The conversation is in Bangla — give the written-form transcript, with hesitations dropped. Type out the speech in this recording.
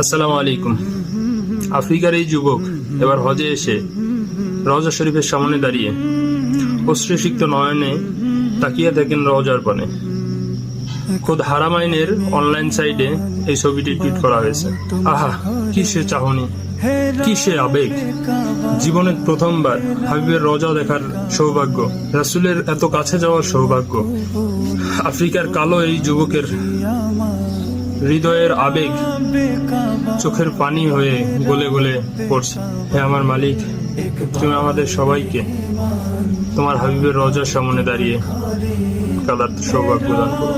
আসসালামু আলাইকুম। আফ্রিকার এই যুবক এবার হজে এসে রওজা শরীফের সামনে দাঁড়িয়ে অশ্রুসিক্ত নয়নে তাকিয়ে দেখেন রওজার পানে। খোদ হারামাইনের অনলাইন সাইটে এই ছবিটি টুইট করা হয়েছে। আহা, কি সে চাহনি, কি সে আবেগ! জীবনের প্রথমবার হাবিবের রওজা দেখার সৌভাগ্য, রাসূলের এত কাছে যাওয়ার সৌভাগ্য। আফ্রিকার কালো এই যুবকের হৃদয়ের আবেগ চোখের পানি হয়ে গলে গলে পড়ছে। হে আমার মালিক, তুমি আমাদের সবাইকে তোমার হাবিবের রওজার সামনে দাঁড়িয়ে কাদার সৌভাগ্য দান করো।